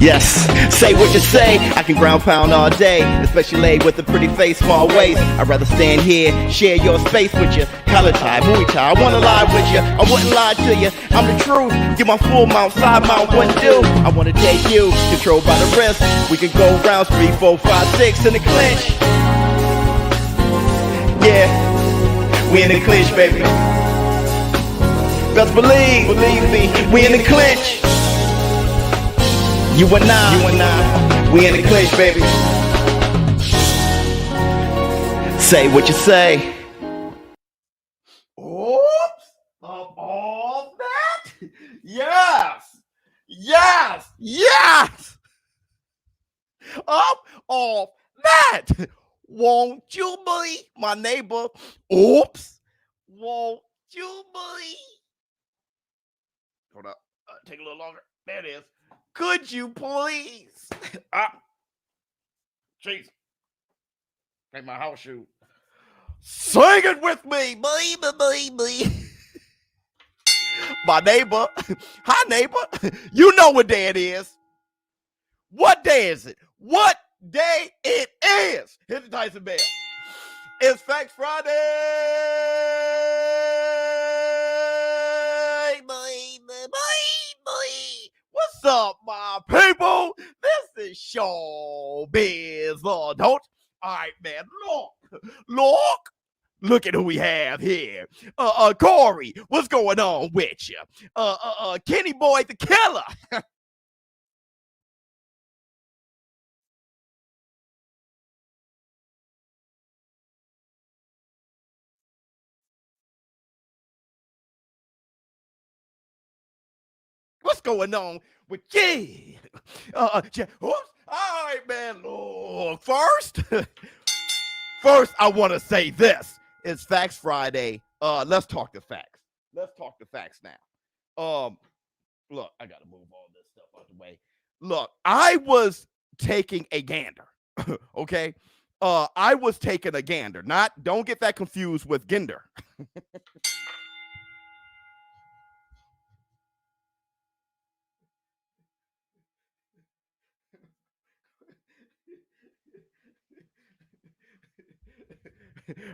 Yes, say what you say. I can ground pound all day, especially laid with a pretty face, small waist. I'd rather stand here, share your space with you. Collar tie, Muay Thai, I wanna lie with you. I wouldn't lie to you. I'm the truth. Get my full mount, side mount, wouldn't do. I wanna take you, controlled by the wrist. We can go rounds 3, 4, 5, 6 in the clinch. Yeah, we in the clinch, baby. Best believe me, we in the clinch. You and I, we in the clinch, baby. Say what you say. Oops, of all that? Yes. Of all that. Won't you believe my neighbor? Oops, won't you believe? Hold up, take a little longer. There it is. Could you please? Jeez. Take my house shoe. Sing it with me. Baby. My neighbor. Hi, neighbor. You know what day it is. What day is it? What day it is? Hit the Tyson bell. It's Facts Friday. What's up, my people? This is ShowBizz. Don't. All right, man. Look at who we have here. Corey, what's going on with you? Kenny Boy the Killer. What's going on with you? All right, man. Look, first, I want to say this. It's Facts Friday. Let's talk the facts. Let's talk the facts now. Look, I gotta move all this stuff out the way. Look, I was taking a gander. Okay, I was taking a gander. Don't get that confused with Ginder.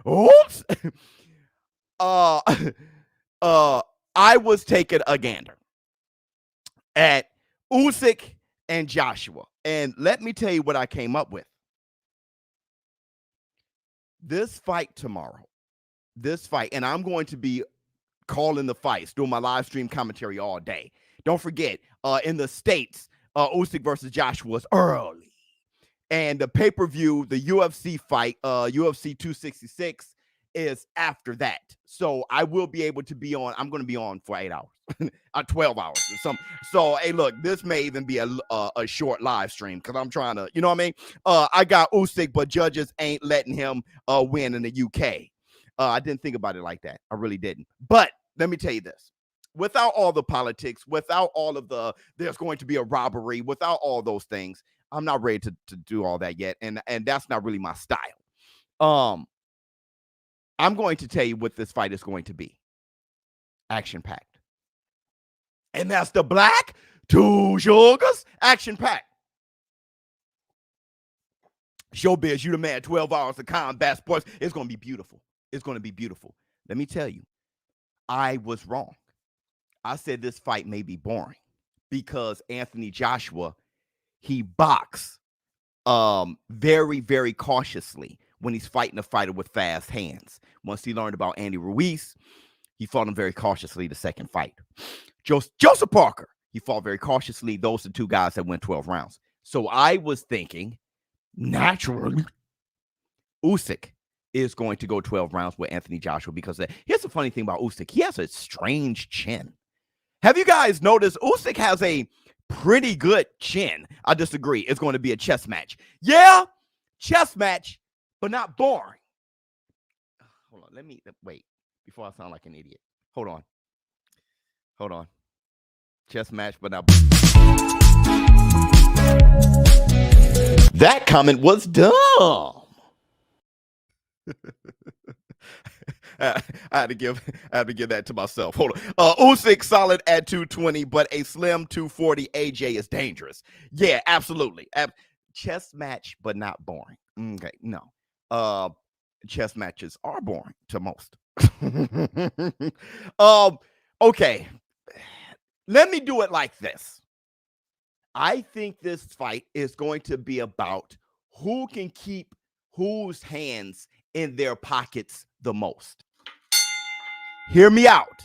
Oops. I was taking a gander at Usyk and Joshua. And let me tell you what I came up with. This fight tomorrow, and I'm going to be calling the fights, doing my live stream commentary all day. Don't forget, in the States, Usyk versus Joshua was early. And the pay-per-view, the UFC fight, UFC 266, is after that. So I will be able to be on. I'm going to be on for 8 hours, 12 hours or something. So, hey, look, this may even be a short live stream because I'm trying to, you know what I mean? I got Usyk, but judges ain't letting him win in the UK. I didn't think about it like that. I really didn't. But let me tell you this. Without all the politics, without all of there's going to be a robbery, without all those things, I'm not ready to do all that yet, and that's not really my style. I'm going to tell you what this fight is going to be. Action-packed. And that's the Black Two Sugars. Action-packed. ShowBizz, you the man, 12 hours of combat sports. It's going to be beautiful. It's going to be beautiful. Let me tell you, I was wrong. I said this fight may be boring because Anthony Joshua, he boxes very, very cautiously when he's fighting a fighter with fast hands. Once he learned about Andy Ruiz, he fought him very cautiously the second fight. Joseph Parker, he fought very cautiously. Those are two guys that went 12 rounds. So I was thinking, naturally, Usyk is going to go 12 rounds with Anthony Joshua because here's the funny thing about Usyk. He has a strange chin. Have you guys noticed Usyk has a pretty good chin? I disagree. It's going to be a chess match. Yeah, chess match, but not boring. Hold on. Let me wait before I sound like an idiot. Hold on. Chess match, but not boring. That comment was dumb. I had to give that to myself. Hold on. Usyk solid at 220, but a slim 240 AJ is dangerous. Yeah, absolutely. Chess match, but not boring. Okay, no. Chess matches are boring to most. Okay. Let me do it like this. I think this fight is going to be about who can keep whose hands in their pockets the most. Hear me out.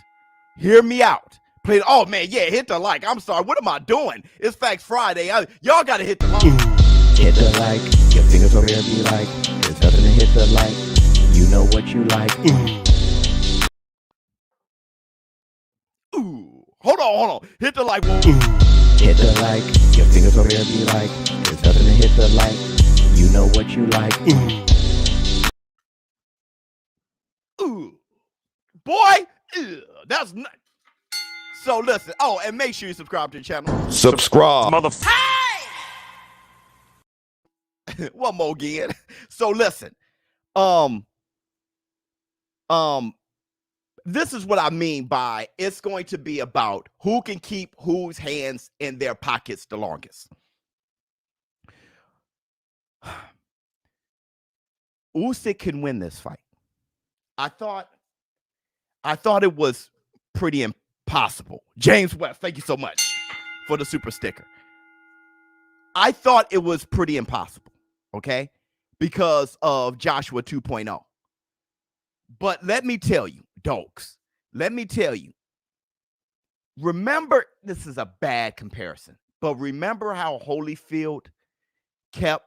Hear me out. Play. Oh man, yeah, hit the like. I'm sorry. What am I doing? It's Facts Friday. Y'all gotta hit the like. Hit the like. Your fingers over here be like. There's nothing to hit the like. You know what you like. Ooh. Hold on. Hit the like. Hit the like. Your fingers over here be like. There's nothing to hit the like. You know what you like. Ooh. Boy, that's not. So listen. Oh, and make sure you subscribe to the channel. Subscribe, motherfucker. One more again. So listen. This is what I mean by it's going to be about who can keep whose hands in their pockets the longest. Usyk can win this fight. I thought it was pretty impossible. James West, thank you so much for the super sticker. I thought it was pretty impossible, okay? Because of Joshua 2.0. But let me tell you, dokes, remember, this is a bad comparison, but remember how Holyfield kept,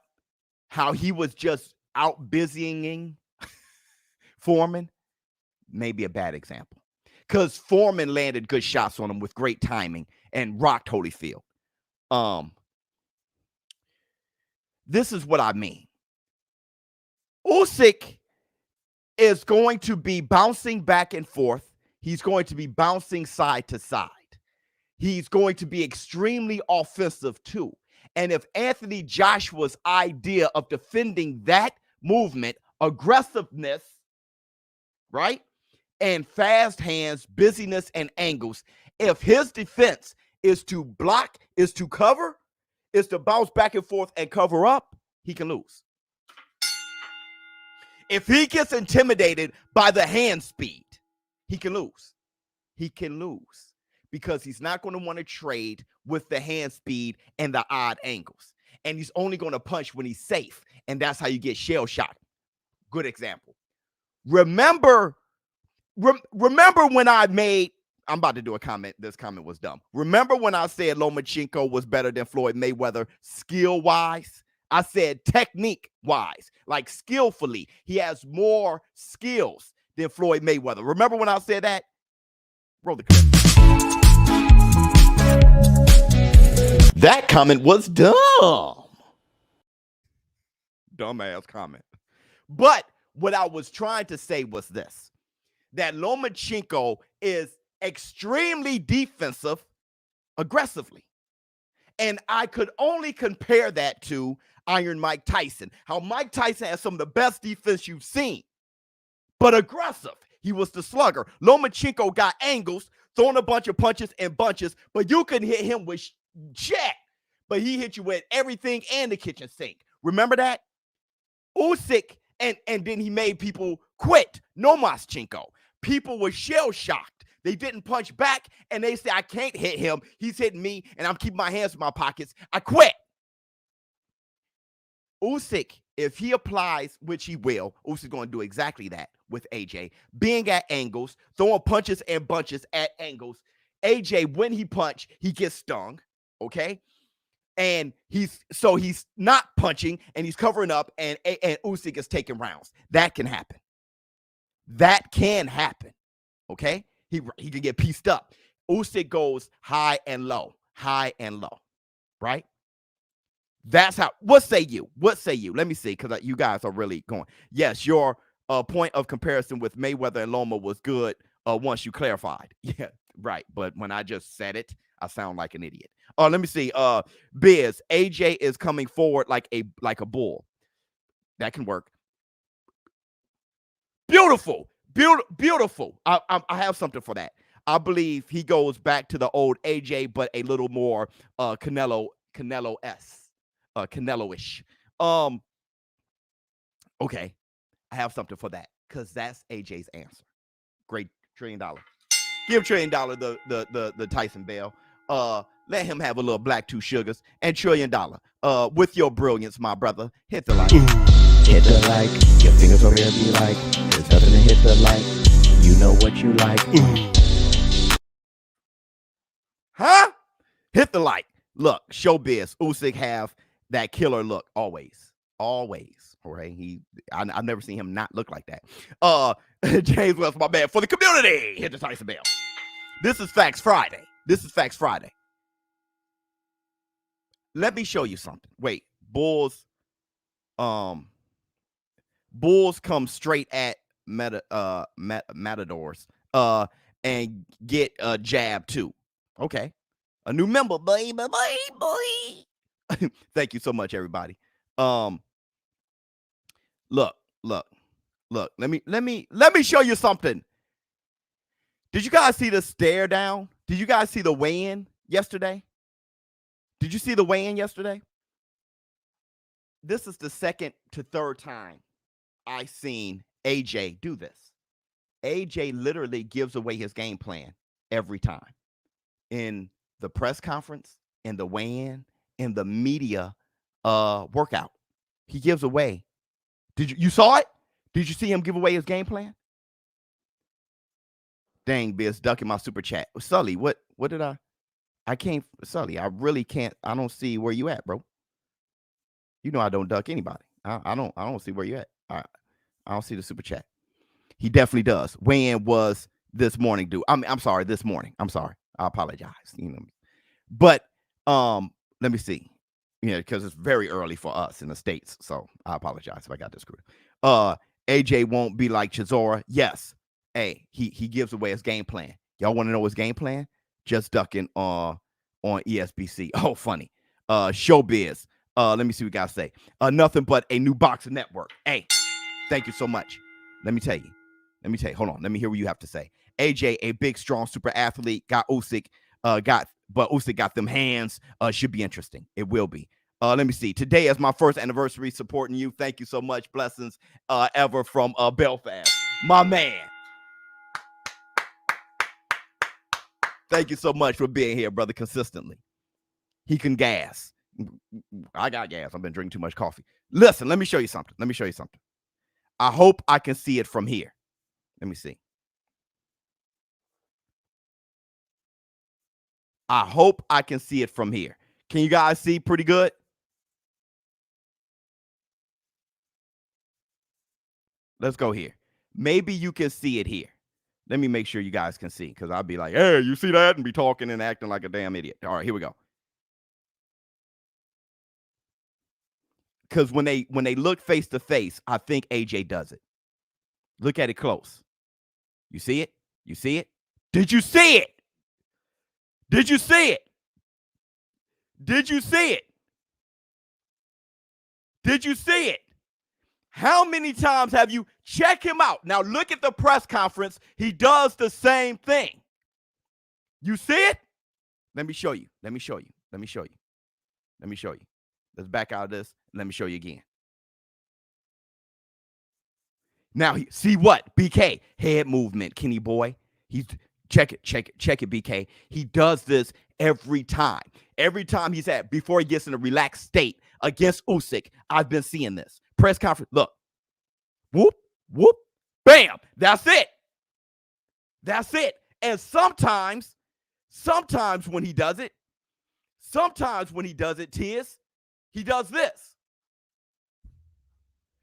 how he was just out busying Foreman? Maybe a bad example. Because Foreman landed good shots on him with great timing and rocked Holyfield. This is what I mean. Usyk is going to be bouncing back and forth. He's going to be bouncing side to side. He's going to be extremely offensive too. And if Anthony Joshua's idea of defending that movement, aggressiveness, right, and fast hands, busyness, and angles, if his defense is to block, is to cover, is to bounce back and forth and cover up, he can lose. If he gets intimidated by the hand speed, he can lose. He can lose because he's not going to want to trade with the hand speed and the odd angles. And he's only going to punch when he's safe. And that's how you get shell shot. Good example. Remember when I made, I'm about to do a comment. This comment was dumb. Remember when I said Lomachenko was better than Floyd Mayweather skill-wise? I said technique-wise, like skillfully. He has more skills than Floyd Mayweather. Remember when I said that? Roll the clip. That comment was dumb. Dumbass comment. But what I was trying to say was this, that Lomachenko is extremely defensive aggressively. And I could only compare that to Iron Mike Tyson. How Mike Tyson has some of the best defense you've seen, but aggressive. He was the slugger. Lomachenko got angles, throwing a bunch of punches and bunches, but you couldn't hit him with shit. But he hit you with everything and the kitchen sink. Remember that? Usyk, and then he made people quit. Lomachenko. People were shell-shocked. They didn't punch back, and they say, I can't hit him. He's hitting me, and I'm keeping my hands in my pockets. I quit. Usyk, if he applies, which he will, Usyk's going to do exactly that with AJ. Being at angles, throwing punches and bunches at angles. AJ, when he punch, he gets stung, okay? And he's not punching, and he's covering up, and Usyk is taking rounds. That can happen. That can happen, okay? He can get pieced up. Usyk goes high and low, right? That's how. What say you? Let me see, because you guys are really going. Yes, your point of comparison with Mayweather and Loma was good once you clarified. Yeah, right. But when I just said it, I sound like an idiot. Let me see. Biz, AJ is coming forward like a bull. That can work. Beautiful. Beautiful. I have something for that. I believe he goes back to the old AJ, but a little more Canelo-ish. Okay, I have something for that because that's AJ's answer. Great $1 trillion. Give $1 trillion the Tyson Bell. Let him have a little black 2 sugars and $1 trillion. With your brilliance, my brother, hit the like. Hit the like. Your fingers over here be like, there's nothing to hit the like. You know what you like. Huh? Hit the like. Look, ShowBizz, Usyk have that killer look always. Always. All right. I've never seen him not look like that. James Wells, my man, for the community. Hit the Tyson Bell. This is Facts Friday. Let me show you something. Wait, Bulls come straight at Matadors and get a jab too. Okay. A new member, boy. Thank you so much, everybody. Look. Let me show you something. Did you guys see the stare down? Did you guys see the weigh-in yesterday? Did you see the weigh-in yesterday? This is the second to third time I've seen AJ do this. AJ literally gives away his game plan every time. In the press conference, in the weigh-in, in the media workout. He gives away. You saw it? Did you see him give away his game plan? Dang, Biz, ducking my super chat. Sully, what did I can't, Sully, I really can't. I don't see where you at, bro. You know I don't duck anybody. I don't see where you at. I don't see the super chat. He definitely does. Weigh-in was this morning, dude. I'm sorry, this morning. I'm sorry. I apologize. You know, but let me see. Yeah, because it's very early for us in the States. So I apologize if I got this screwed. AJ won't be like Chisora. Yes. Hey, he gives away his game plan. Y'all want to know his game plan? Just ducking on ESBC. Oh, funny. ShowBizz. Let me see what you guys say. Nothing but a new boxing network. Hey, thank you so much. Let me tell you. Hold on. Let me hear what you have to say. AJ, a big, strong, super athlete, got Usyk, but Usyk got them hands. Should be interesting. It will be. Let me see. Today is my first anniversary supporting you. Thank you so much. Blessings ever from Belfast. My man. Thank you so much for being here, brother, consistently. He can gas. I got gas. I've been drinking too much coffee. Listen, let me show you something. I hope I can see it from here. Let me see. I hope I can see it from here. Can you guys see pretty good? Let's go here. Maybe you can see it here. Let me make sure you guys can see, because I'll be like, hey, you see that? And be talking and acting like a damn idiot. All right, here we go. Because when they look face to face, I think AJ does it. Look at it close. You see it? You see it? Did you see it? Did you see it? Did you see it? Did you see it? How many times have you check him out? Now look at the press conference. He does the same thing. You see it? Let me show you. Let's back out of this. Let me show you again. Now, see what? BK, head movement, Kenny boy. He's check it, BK. He does this every time. Every time he's before he gets in a relaxed state against Usyk, I've been seeing this. Press conference, look. Whoop, whoop, bam. That's it. And sometimes when he does it, Tiz, he does this.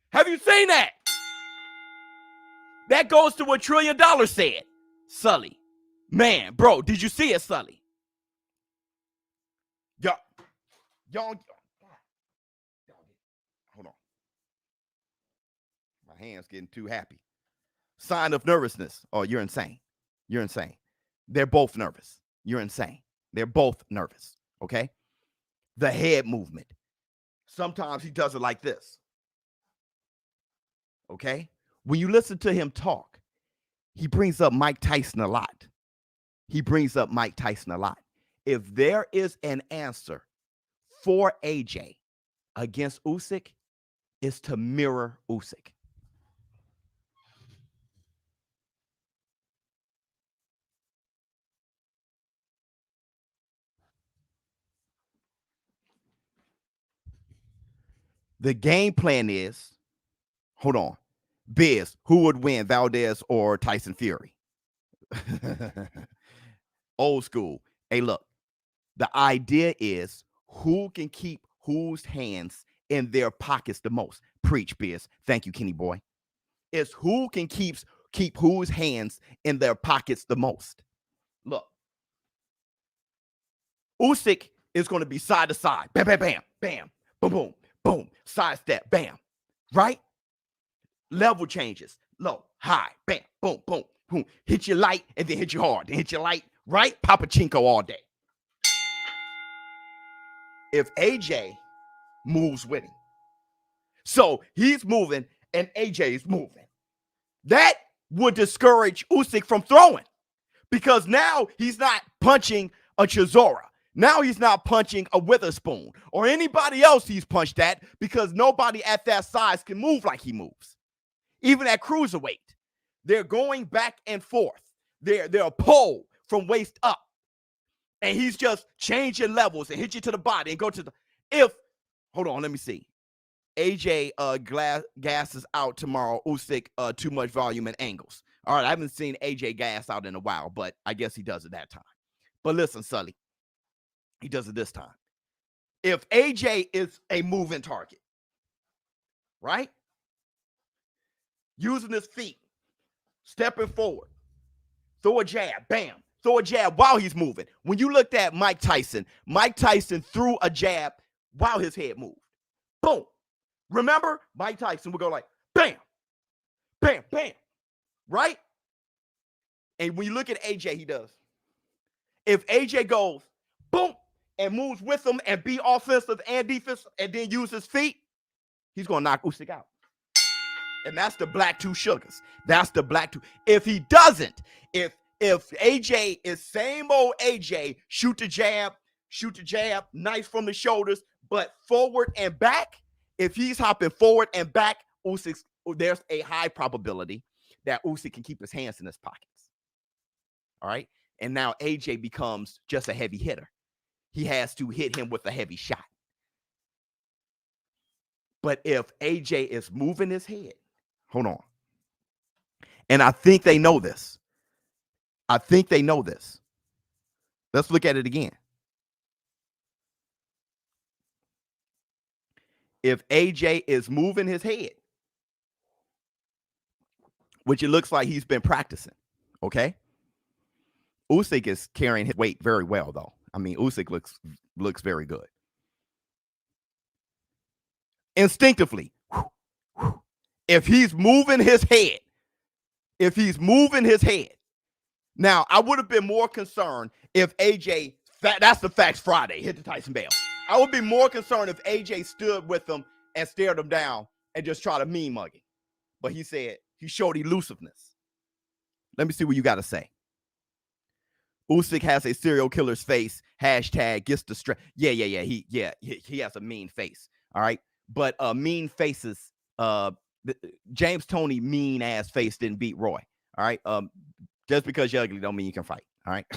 Have you seen that? That goes to what $1 trillion said. Sully. Man, bro, did you see it, Sully? Y'all, hold on. My hand's getting too happy. Sign of nervousness. Oh, you're insane. They're both nervous. You're insane. They're both nervous, okay? The head movement. Sometimes he does it like this. Okay? When you listen to him talk, he brings up Mike Tyson a lot. If there is an answer for AJ against Usyk, it's to mirror Usyk. The game plan is, hold on, Biz, who would win, Valdez or Tyson Fury? Old school. Hey, look, the idea is who can keep whose hands in their pockets the most. Preach, Biz. Thank you, Kenny boy. It's who can keep whose hands in their pockets the most. Look, Usyk is going to be side to side. Bam, bam, bam, bam, boom, boom, boom, side step, bam, right? Level changes, low, high, bam, boom, boom, boom. Hit you light and then hit you hard. Then hit you light, right? Papachinko all day. If AJ moves with him, so he's moving and AJ is moving, that would discourage Usyk from throwing, because now he's not punching a Chisora. Now he's not punching a Witherspoon or anybody else he's punched at, because nobody at that size can move like he moves. Even at cruiserweight, they're going back and forth. They're a pole from waist up. And he's just changing levels and hit you to the body and go to the, hold on, let me see. AJ gasses out tomorrow. Usyk, too much volume and angles. All right, I haven't seen AJ gas out in a while, but I guess he does it that time. But listen, Sully, he does it this time. If AJ is a moving target, right? Using his feet, stepping forward, throw a jab, bam, throw a jab while he's moving. When you looked at Mike Tyson threw a jab while his head moved. Boom. Remember, Mike Tyson would go like, bam, bam, bam, right? And when you look at AJ, he does. If AJ goes, boom, and moves with him and be offensive and defensive and then use his feet, he's going to knock Usyk out. And that's the black two sugars. That's the black two. If he doesn't, if AJ is same old AJ, shoot the jab, nice from the shoulders, but forward and back, if he's hopping forward and back, there's a high probability that Usyk can keep his hands in his pockets. All right? And now AJ becomes just a heavy hitter. He has to hit him with a heavy shot. But if AJ is moving his head, hold on. And I think they know this. Let's look at it again. If AJ is moving his head, which it looks like he's been practicing, okay? Usyk is carrying his weight very well, though. I mean, Usyk looks very good. Instinctively, if he's moving his head, now I would have been more concerned if AJ, that's the Facts Friday, hit the Tyson bell. I would be more concerned if AJ stood with him and stared him down and just tried to mean mug him. But he said, he showed elusiveness. Let me see what you got to say. Usyk has a serial killer's face. Hashtag gets the stress. Yeah. He has a mean face. All right. But mean faces, James Toney mean ass face didn't beat Roy. All right. Just because you're ugly don't mean you can fight. All right.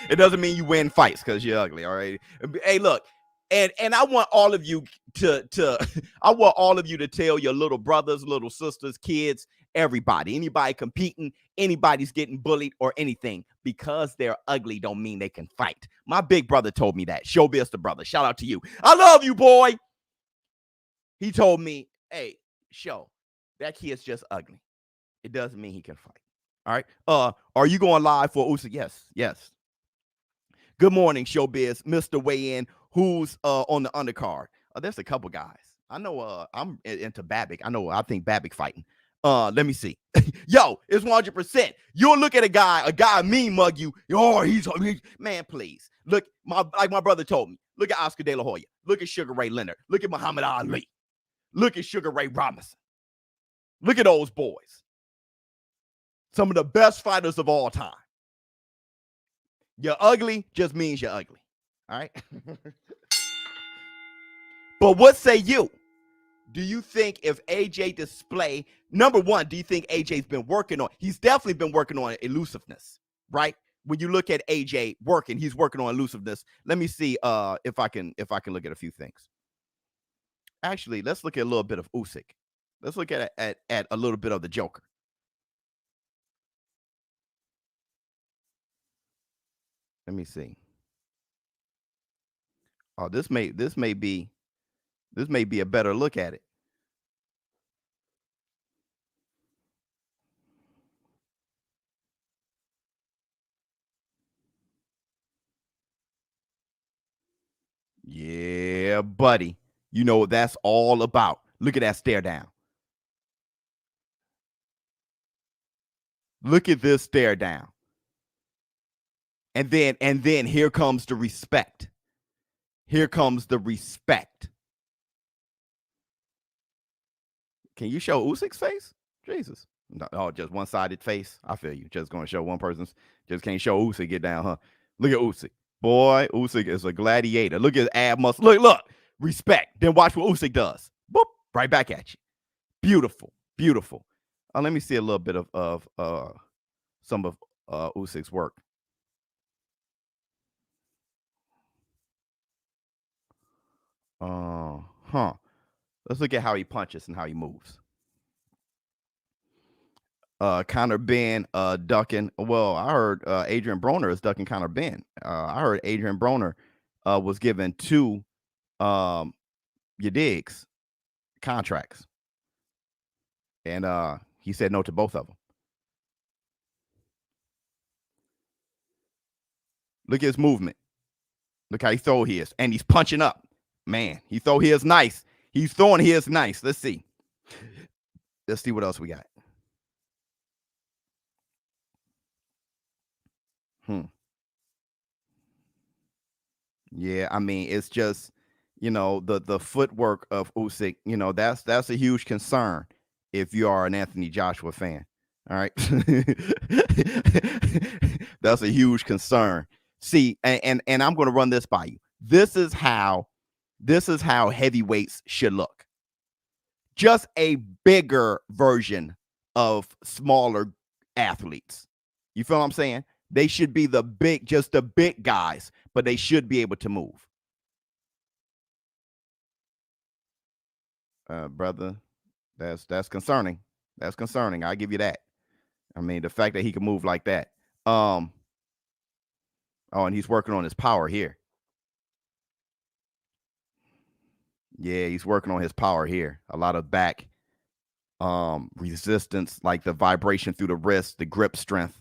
It doesn't mean you win fights because you're ugly. All right. Hey, look, and I want all of you to tell your little brothers, little sisters, kids, everybody, anybody competing, anybody's getting bullied or anything, because they're ugly don't mean they can fight. My big brother told me that. ShowBizz the brother. Shout out to you. I love you, boy. He told me, hey, Show, that kid's just ugly. It doesn't mean he can fight. All right. Are you going live for Usyk? Yes. Good morning, ShowBizz. Mr. Weigh-In. Who's on the undercard? There's a couple guys. I know I'm into Babbitt. I think Babbitt fighting. Let me see. Yo, it's 100%. You'll look at a guy mean mug you. Oh, he's man, please. Look, like my brother told me. Look at Oscar De La Hoya. Look at Sugar Ray Leonard. Look at Muhammad Ali. Look at Sugar Ray Robinson. Look at those boys. Some of the best fighters of all time. You're ugly just means you're ugly. All right. But what say you? Do you think if AJ display, number one, do you think AJ's been working on? He's definitely been working on elusiveness, right? When you look at AJ working, he's working on elusiveness. Let me see if I can look at a few things. Actually, let's look at a little bit of Usyk. Let's look at a little bit of the Joker. Let me see. Oh, this may be a better look at it. Yeah, buddy. You know what that's all about. Look at that stare down. Look at this stare down. And then here comes the respect. Here comes the respect. Can you show Usyk's face? Jesus. No, oh, just one-sided face. I feel you. Just going to show one person's. Just can't show Usyk get down, huh? Look at Usyk. Boy, Usyk is a gladiator. Look at his ab muscle. Look. Respect. Then watch what Usyk does. Boop. Right back at you. Beautiful. Beautiful. Let me see a little bit of some of Usyk's work. Let's look at how he punches and how he moves. Conor Benn ducking. Well, I heard Adrian Broner is ducking Conor Benn. I heard Adrian Broner was given 2 you digs contracts. And he said no to both of them. Look at his movement. Look how he throw his. And he's punching up. Man, he throw his nice. He's throwing his nice. Let's see. Let's see what else we got. Yeah, I mean, it's just, the footwork of Usyk, that's a huge concern if you are an Anthony Joshua fan. All right. That's a huge concern. See, and I'm going to run this by you. This is how heavyweights should look. Just a bigger version of smaller athletes. You feel what I'm saying? They should be the big guys, but they should be able to move. Brother, that's concerning. That's concerning. I'll give you that. I mean, the fact that he can move like that. Oh, and he's working on his power here. Yeah, he's working on his power here. A lot of back resistance, like the vibration through the wrist, the grip strength,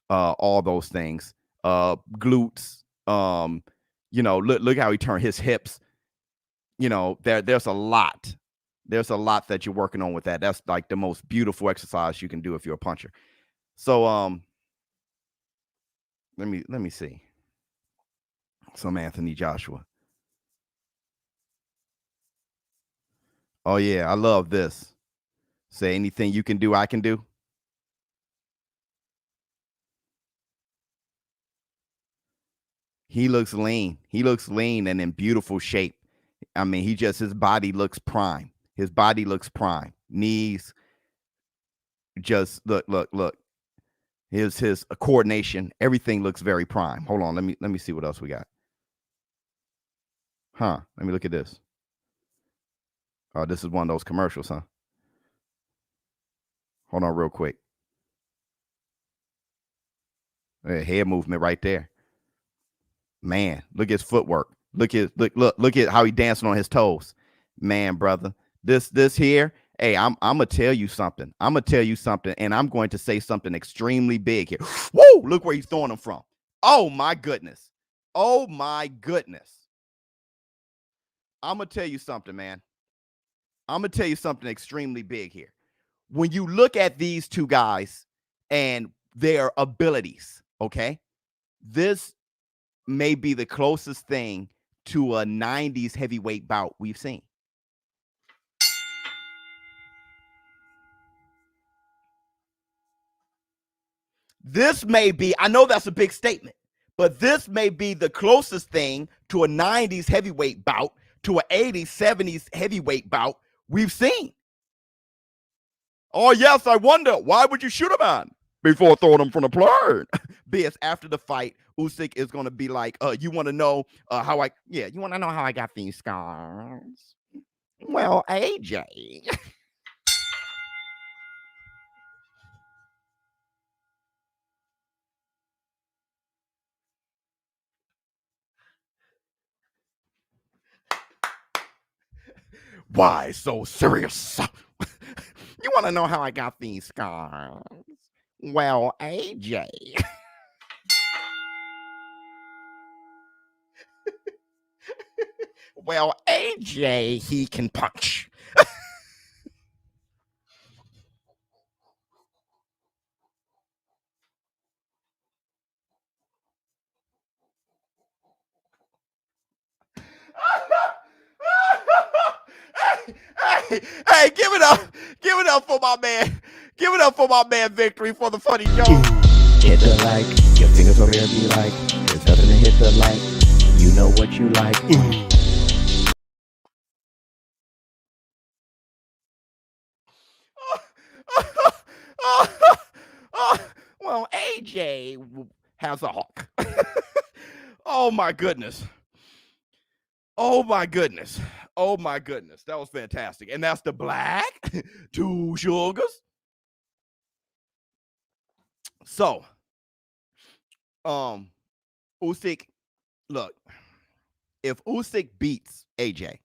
all those things. Glutes, look how he turned his hips. There's a lot. There's a lot that you're working on with that. That's like the most beautiful exercise you can do if you're a puncher. So let me see. Some Anthony Joshua. Oh yeah, I love this. Say anything you can do, I can do. He looks lean. He looks lean and in beautiful shape. I mean, his body looks prime. His body looks prime. Knees, just look. His coordination, everything looks very prime. Hold on, let me see what else we got. Let me look at this. Oh, this is one of those commercials, huh? Hold on real quick. Head movement right there. Man, look at his footwork. Look at how he dancing on his toes. Man, brother. This here, hey, I'm gonna tell you something. I'm gonna tell you something, and I'm going to say something extremely big here. Woo! Look where he's throwing them from. Oh my goodness. Oh my goodness. I'm gonna tell you something, man. I'm gonna tell you something extremely big here. When you look at these two guys and their abilities, okay, this may be the closest thing to a 90s heavyweight bout we've seen. This may be, I know that's a big statement, but this may be the closest thing to a 90s heavyweight bout, to an 80s, 70s heavyweight bout we've seen. Oh, yes, I wonder, why would you shoot a man before throwing him from the plane? Because after the fight, Usyk is going to be like, you want to know you want to know how I got these scars? Well, AJ. Why so serious? You want to know how I got these scars? Well, AJ. Well, AJ, he can punch. Hey, give it up. Give it up for my man. Give it up for my man Victory for the funny joke. Hit the like, your fingers over there be like, there's nothing to hit the like, you know what you like. Well, AJ has a hawk. Oh my goodness. Oh my goodness. Oh my goodness. That was fantastic. And that's the black, 2 sugars. So, Usyk, look, if Usyk beats AJ,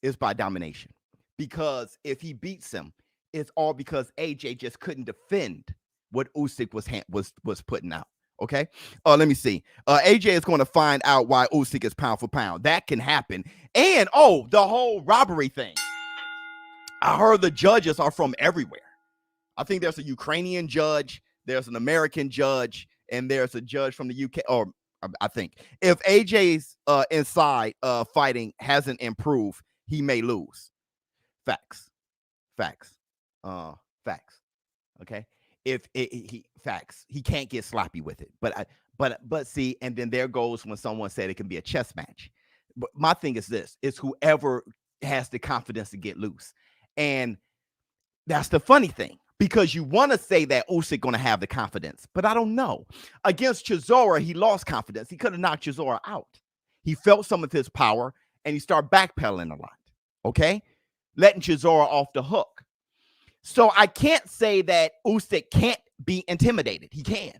it's by domination. Because if he beats him, it's all because AJ just couldn't defend what Usyk was putting out. Okay. Let me see. AJ is going to find out why Usyk is pound for pound. That can happen. And the whole robbery thing. I heard the judges are from everywhere. I think there's a Ukrainian judge, there's an American judge, and there's a judge from the UK. Or I think if AJ's inside fighting hasn't improved, he may lose. Facts. Okay. He can't get sloppy with it. But see, and then there goes when someone said it can be a chess match. But my thing is this: it's whoever has the confidence to get loose, and that's the funny thing, because you want to say that Usyk going to have the confidence, but I don't know. Against Chisora, he lost confidence. He could have knocked Chisora out. He felt some of his power, and he started backpedaling a lot. Okay, letting Chisora off the hook. So I can't say that Usyk can't be intimidated. He can.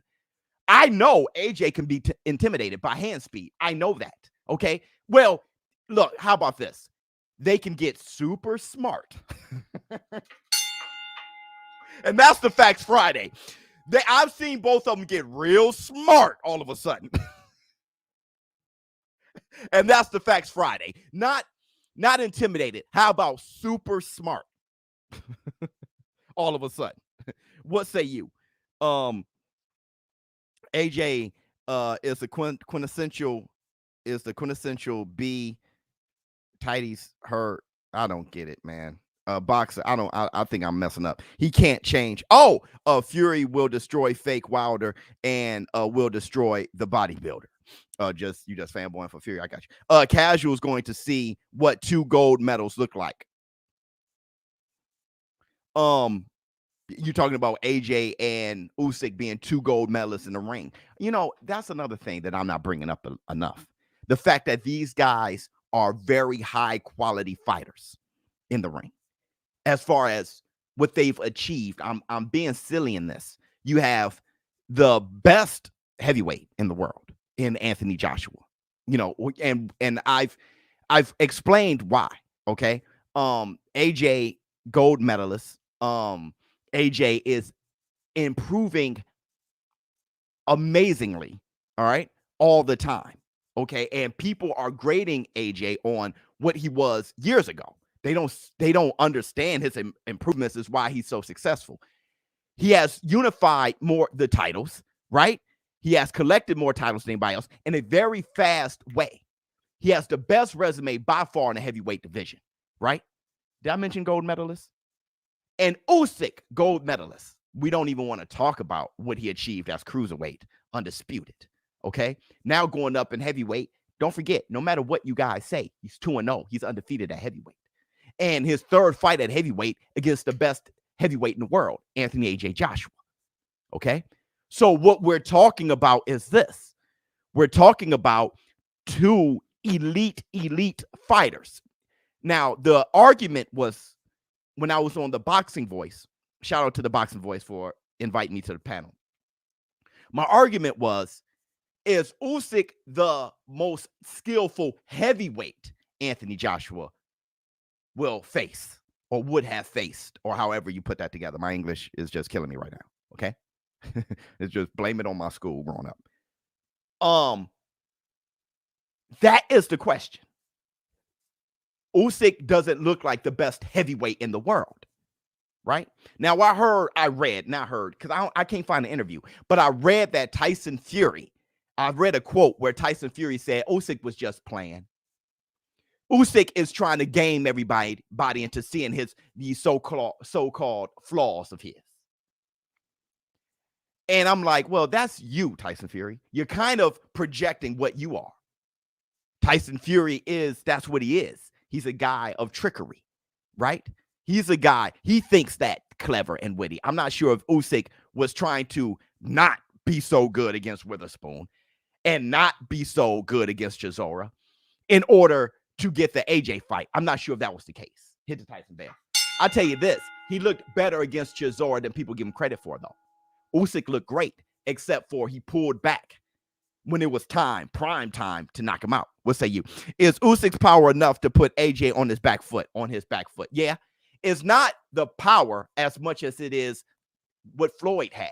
I know AJ can be intimidated by hand speed. I know that. Okay. Well, look, how about this? They can get super smart. And that's the Facts Friday. I've seen both of them get real smart all of a sudden. And that's the Facts Friday. Not intimidated. How about super smart? All of a sudden. What say you? AJ is the quintessential B tighties hurt. I don't get it, man. Boxer, I think I'm messing up. He can't change. Fury will destroy fake Wilder and will destroy the bodybuilder. You just fanboying for Fury. I got you. Casual is going to see what 2 gold medals look like. You're talking about AJ and Usyk being 2 gold medalists in the ring. You know, that's another thing that I'm not bringing up enough. The fact that these guys are very high quality fighters in the ring. As far as what they've achieved, I'm being silly in this. You have the best heavyweight in the world in Anthony Joshua. You know, and I've explained why. Okay. AJ gold medalist. AJ is improving amazingly, all right, all the time, okay? And people are grading AJ on what he was years ago. They don't understand his improvements is why he's so successful. He has unified more the titles, right? He has collected more titles than anybody else in a very fast way. He has the best resume by far in the heavyweight division, right? Did I mention gold medalist? And Usyk, gold medalist, we don't even want to talk about what he achieved as cruiserweight, undisputed. Okay. Now going up in heavyweight, don't forget, no matter what you guys say, he's 2-0. He's undefeated at heavyweight. And his third fight at heavyweight against the best heavyweight in the world, Anthony A.J. Joshua. Okay. So what we're talking about is this. We're talking about two elite fighters. Now, the argument was when I was on the Boxing Voice, shout out to the Boxing Voice for inviting me to the panel. My argument was, is Usyk the most skillful heavyweight Anthony Joshua will face or would have faced, or however you put that together? My English is just killing me right now. Okay. It's just blame it on my school growing up. That is the question. Usyk doesn't look like the best heavyweight in the world, right? Now, I read, because I can't find an interview, but I read that Tyson Fury, I read a quote where Tyson Fury said Usyk was just playing. Usyk is trying to game everybody into seeing these so-called flaws of his. And I'm like, well, that's you, Tyson Fury. You're kind of projecting what you are. Tyson Fury that's what he is. He's a guy of trickery, right? He's a guy, he thinks that clever and witty. I'm not sure if Usyk was trying to not be so good against Witherspoon and not be so good against Chisora in order to get the AJ fight. I'm not sure if that was the case. Hit the Tyson bell. I'll tell you this. He looked better against Chisora than people give him credit for, though. Usyk looked great, except for he pulled back when it was prime time to knock him out. What say you? Is Usyk's power enough to put AJ on his back foot? Yeah. It's not the power as much as it is what Floyd had.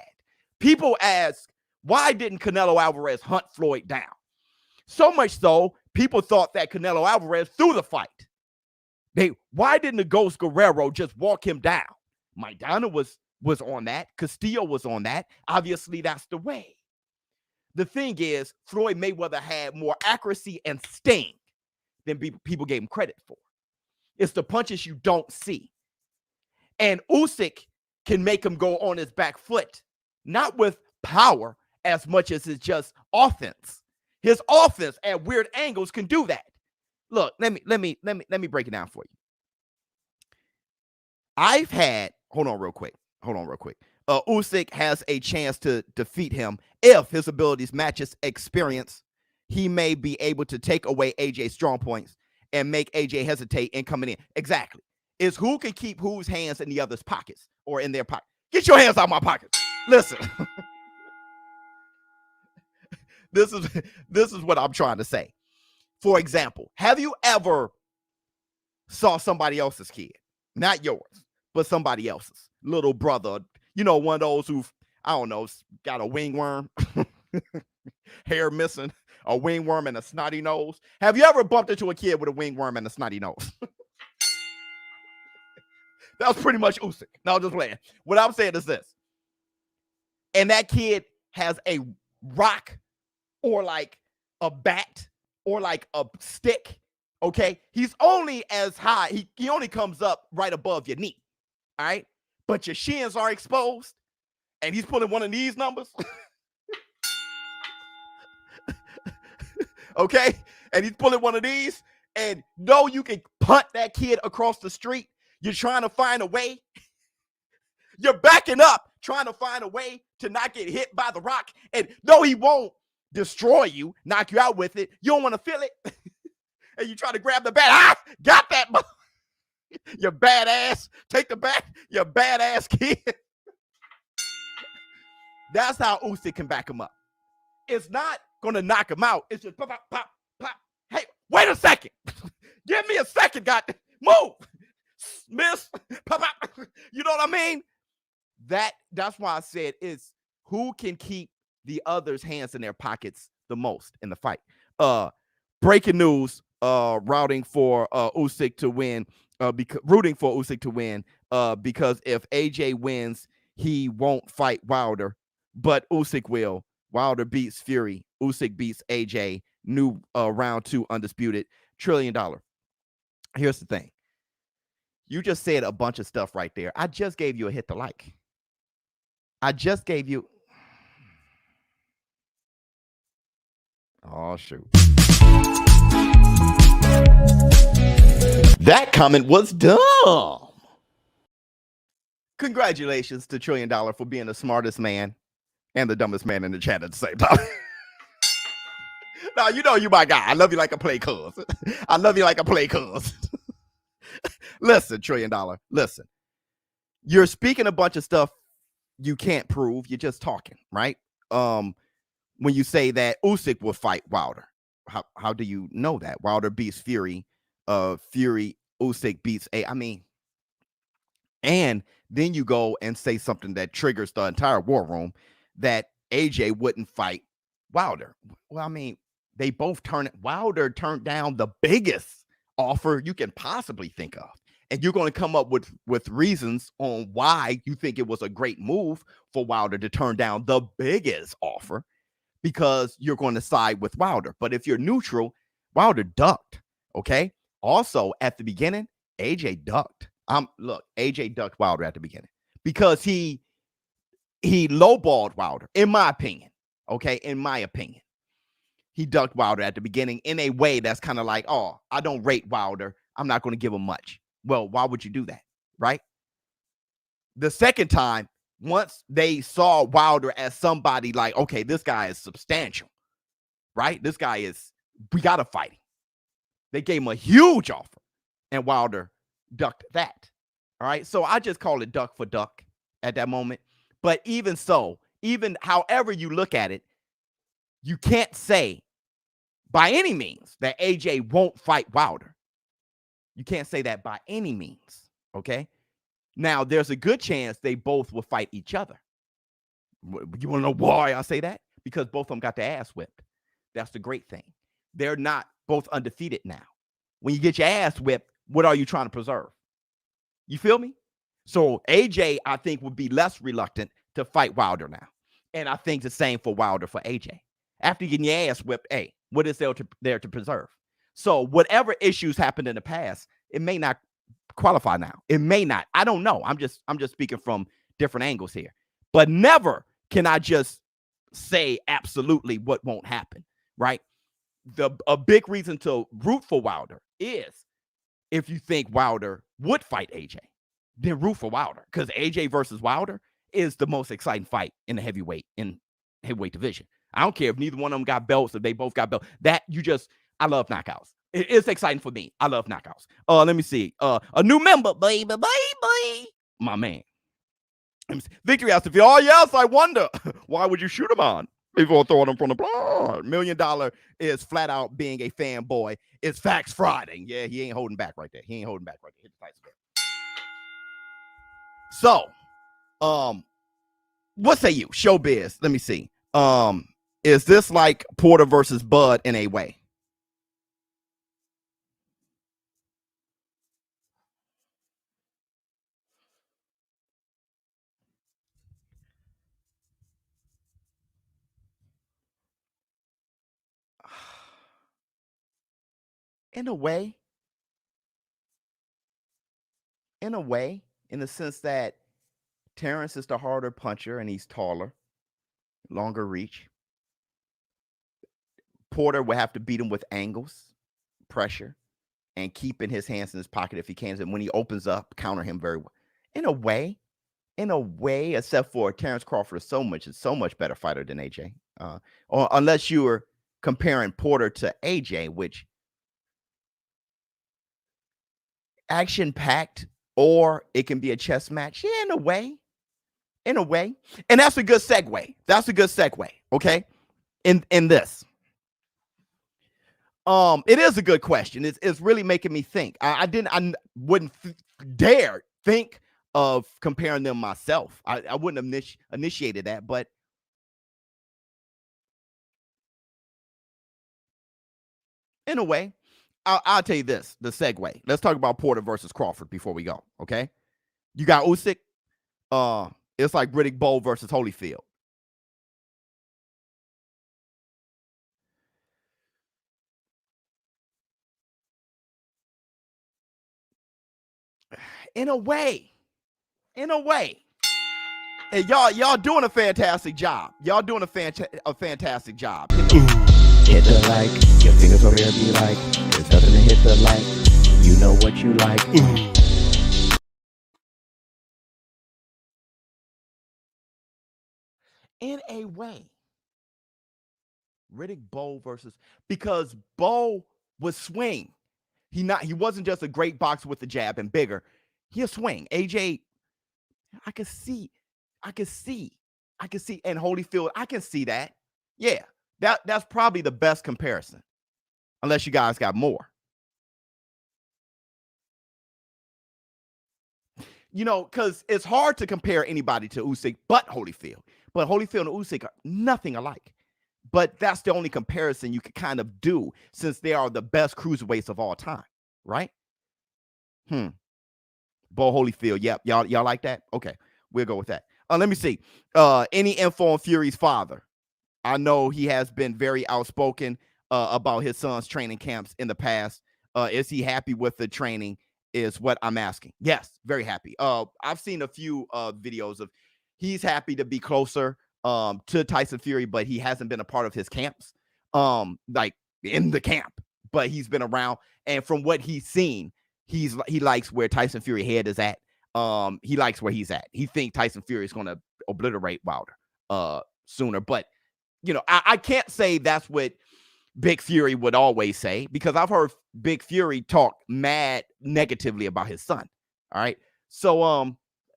People ask, why didn't Canelo Alvarez hunt Floyd down? So much so, people thought that Canelo Alvarez threw the fight. Why didn't the Ghost Guerrero just walk him down? Maidana was on that. Castillo was on that. Obviously, that's the way. The thing is, Floyd Mayweather had more accuracy and sting than people gave him credit for. It's the punches you don't see. And Usyk can make him go on his back foot, not with power as much as it's just offense. His offense at weird angles can do that. Look, let me break it down for you. Hold on real quick. Usyk has a chance to defeat him if his abilities matches experience. He may be able to take away AJ's strong points and make AJ hesitate in coming in. Exactly. Is who can keep whose hands in the other's pockets or in their pocket. Get your hands out of my pockets. Listen. This is what I'm trying to say. For example, have you ever saw somebody else's kid? Not yours, but somebody else's little brother. You know, one of those who, I don't know, got a wingworm, hair missing, a wingworm and a snotty nose. Have you ever bumped into a kid with a wingworm and a snotty nose? That was pretty much Usyk. No, just playing. What I'm saying is this. And that kid has a rock or like a bat or like a stick, okay? He's only as high. He only comes up right above your knee, all right? But your shins are exposed, and he's pulling one of these numbers. Okay? And he's pulling one of these, and no, you can punt that kid across the street. You're trying to find a way. You're backing up, trying to find a way to not get hit by the rock. And no, he won't destroy you, knock you out with it. You don't want to feel it. And you try to grab the bat. Got that. You badass. Take the bat. You badass kid. That's how Usyk can back him up. It's not going to knock him out. It's just pop, pop, pop, pop. Hey, wait a second. Give me a second, God. Move. Miss. Pop, pop. You know what I mean? That's why I said it's who can keep the other's hands in their pockets the most in the fight. Breaking news, rooting for Usyk to win because if AJ wins, he won't fight Wilder, but Usyk will. Wilder beats Fury. Usyk beats AJ. New round 2 undisputed $1 trillion. Here's the thing. You just said a bunch of stuff right there. I just gave you a hit to like. I just gave you. Oh, shoot. That comment was dumb. Congratulations to $1 trillion for being the smartest man and the dumbest man in the chat at the same time. Now, you know you my guy. I love you like a play cuz. I love you like a play cuz. Listen, $1 trillion. Listen. You're speaking a bunch of stuff you can't prove. You're just talking, right? When you say that Usyk will fight Wilder, how do you know that? Wilder beats Fury. Usyk beats I mean, and then you go and say something that triggers the entire war room that AJ wouldn't fight Wilder. Well, I mean, they both Wilder turned down the biggest offer you can possibly think of. And you're going to come up with reasons on why you think it was a great move for Wilder to turn down the biggest offer, because you're going to side with Wilder. But if you're neutral, Wilder ducked. Okay. Also, at the beginning, AJ ducked. Look, AJ ducked Wilder at the beginning because he lowballed Wilder, in my opinion. Okay, in my opinion, he ducked Wilder at the beginning in a way that's kind of like, oh, I don't rate Wilder, I'm not going to give him much. Well, why would you do that, right? The second time, once they saw Wilder as somebody like, okay, this guy is substantial, right? This guy is, we got to fight him. They gave him a huge offer, and Wilder ducked that. All right. So I just call it duck for duck at that moment. But even so, even however you look at it, you can't say by any means that AJ won't fight Wilder. You can't say that by any means. Okay. Now, there's a good chance they both will fight each other. You want to know why I say that? Because both of them got their ass whipped. That's the great thing. They're not both undefeated now. When you get your ass whipped, what are you trying to preserve? You feel me? So AJ, I think, would be less reluctant to fight Wilder now. And I think the same for Wilder for AJ. After getting your ass whipped, hey, what is there to preserve? So whatever issues happened in the past, it may not qualify now. It may not. I don't know. I'm just speaking from different angles here. But never can I just say absolutely what won't happen, right? A big reason to root for Wilder is if you think Wilder would fight AJ, then root for Wilder, because AJ versus Wilder is the most exciting fight in the heavyweight division. I don't care if neither one of them got belts, if they both got belts. I love knockouts. It's exciting for me. I love knockouts. Let me see. A new member, baby. My man. Victory has to feel, oh, yes, I wonder. Why would you shoot him on before throwing him from the blood? $1 million is flat out being a fanboy. It's facts Friday. Yeah, he ain't holding back right there. Hit the tight spot. So, what say you? ShowBizz. Let me see. Is this like Porter versus Bud in a way? In a way, in the sense that Terrence is the harder puncher and he's taller, longer reach. Porter will have to beat him with angles, pressure, and keeping his hands in his pocket if he can. And when he opens up, counter him very well. In a way, except for Terrence Crawford is so much better fighter than AJ. Or unless you were comparing Porter to AJ, which action-packed, or it can be a chess match. Yeah, in a way. And that's a good segue. Okay. In this. It is a good question. It's really making me think. I wouldn't dare think of comparing them myself. I wouldn't have initiated that, but in a way, I'll tell you this, the segue. Let's talk about Porter versus Crawford before we go, okay? You got Usyk. It's like Riddick Bowe versus Holyfield. In a way. Hey, y'all doing a fantastic job. Y'all doing a fantastic job. Hit the like, your fingers over there be like, there's nothing to hit the like, you know what you like. In a way, Riddick Bowe because Bowe would swing. He wasn't just a great boxer with the jab and bigger. He'll swing. AJ, I can see, and Holyfield, I can see that. Yeah, that's probably the best comparison, unless you guys got more. Because it's hard to compare anybody to Usyk but Holyfield. But Holyfield and Usyk are nothing alike. But that's the only comparison you can kind of do since they are the best cruiserweights of all time, right? Bo Holyfield, yep. Y'all like that? Okay, we'll go with that. Let me see. Any info on Fury's father? I know he has been very outspoken about his son's training camps in the past. Is he happy with the training? Is what I'm asking. Yes, very happy. I've seen a few videos of he's happy to be closer to Tyson Fury, but he hasn't been a part of his camps, like in the camp, but he's been around. And from what he's seen, he likes where Tyson Fury head is at. He likes where he's at. He thinks Tyson Fury is going to obliterate Wilder sooner. But, I can't say that's what Big Fury would always say, because I've heard Big Fury talk mad negatively about his son. All right. So,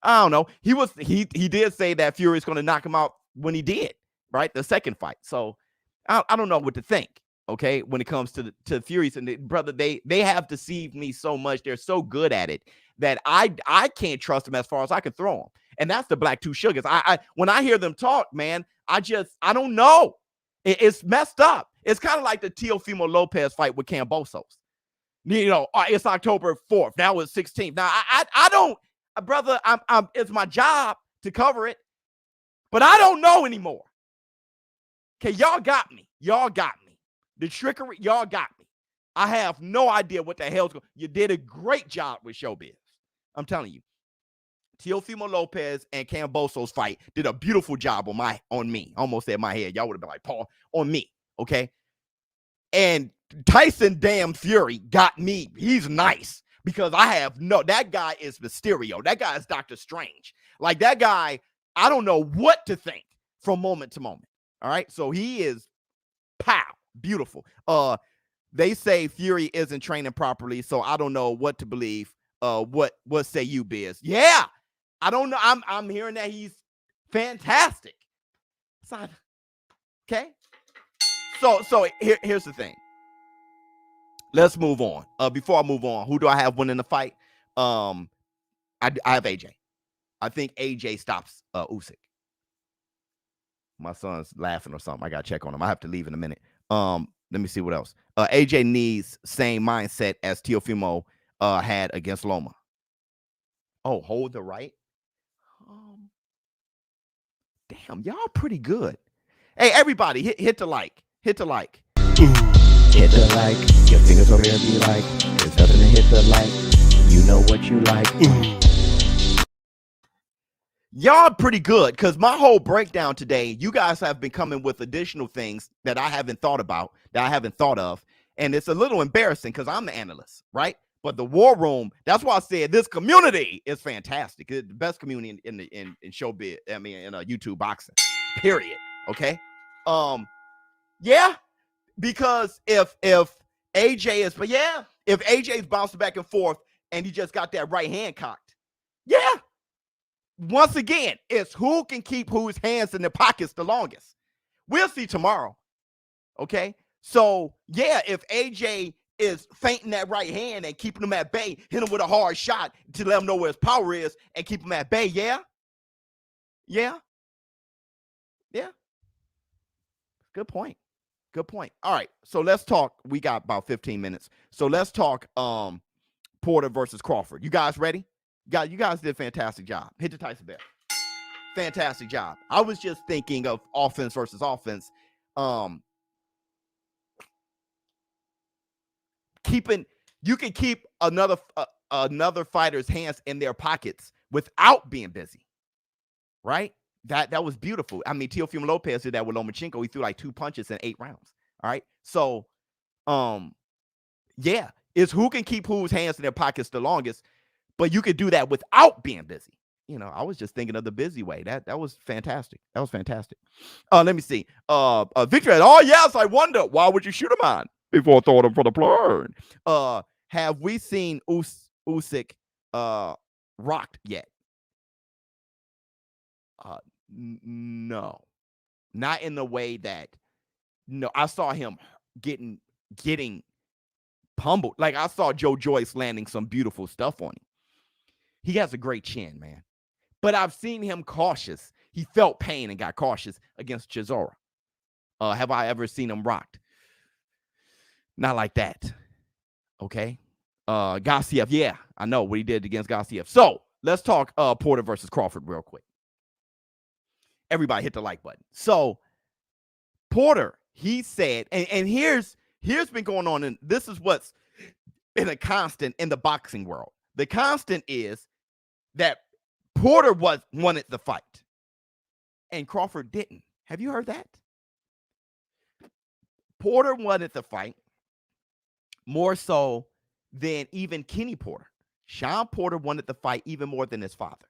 I don't know. He did say that Fury is going to knock him out when he did, right? The second fight. So I don't know what to think. Okay. When it comes to Furies and brother, they have deceived me so much. They're so good at it that I can't trust them as far as I can throw them. And that's the Black Two Sugars. When I hear them talk, man, I don't know. It's messed up. It's kind of like the Teofimo Lopez fight with Kambosos. It's October 4th. Now it's 16th. Now I don't, brother. It's my job to cover it, but I don't know anymore. Okay, y'all got me. The trickery, y'all got me. I have no idea what the hell's going. You did a great job with ShowBizz. I'm telling you. Teofimo Lopez and Kambosos fight did a beautiful job on me. Almost said my head. Y'all would have been like, Paul, on me. Okay. And Tyson damn Fury got me. He's nice because that guy is Mysterio. That guy is Doctor Strange. Like that guy, I don't know what to think from moment to moment. All right. So he is beautiful. They say Fury isn't training properly, so I don't know what to believe. What say you, Biz? Yeah. I don't know. I'm hearing that he's fantastic. Okay. So here's the thing. Let's move on. Before I move on, who do I have winning the fight? I have AJ. I think AJ stops Usyk. My son's laughing or something. I gotta check on him. I have to leave in a minute. Let me see what else. AJ needs same mindset as Teofimo had against Loma. Oh, hold the right. Damn, y'all pretty good. Hey, everybody, hit the like. Hit the like. Hit the like, your fingers over there be like, there's nothing to hit the like, you know what you like. Y'all pretty good, because my whole breakdown today, you guys have been coming with additional things that I haven't thought about, that I haven't thought of, and it's a little embarrassing because I'm the analyst, right? But the War Room, that's why I said this community is fantastic. It's the best community in showbiz. I mean, in YouTube boxing, period. Okay. Yeah, because if AJ is, if AJ's bouncing back and forth and he just got that right hand cocked, yeah. Once again, it's who can keep whose hands in their pockets the longest. We'll see tomorrow. Okay. So yeah, if AJ is feinting that right hand and keeping him at bay, hit him with a hard shot to let him know where his power is and keep him at bay. Yeah. Good point. All right. So let's talk. We got about 15 minutes. So let's talk Porter versus Crawford. You guys ready? You guys did a fantastic job. Hit the Tyson bell. Fantastic job. I was just thinking of offense versus offense. You can keep another fighter's hands in their pockets without being busy, right? That was beautiful. I mean, Teofimo Lopez did that with Lomachenko. He threw like 2 punches in 8 rounds. All right. So, yeah, it's who can keep whose hands in their pockets the longest, but you could do that without being busy. You know, I was just thinking of the busy way. That was fantastic. That was fantastic. Let me see. Victor, oh yes, I wonder why would you shoot him on before throwing him for the plane? Have we seen Usyk rocked yet? No, not in the way that. No, I saw him getting pummeled. Like I saw Joe Joyce landing some beautiful stuff on him. He has a great chin, man. But I've seen him cautious. He felt pain and got cautious against Chisora. Have I ever seen him rocked? Not like that. Okay. Gassiev, yeah, I know what he did against Gassiev. So let's talk Porter versus Crawford real quick. Everybody hit the like button. So Porter, he said, and here's been going on, and this is what's been a constant in the boxing world. The constant is that Porter wanted the fight, and Crawford didn't. Have you heard that? Porter wanted the fight more so than even Kenny Porter. Sean Porter wanted the fight even more than his father.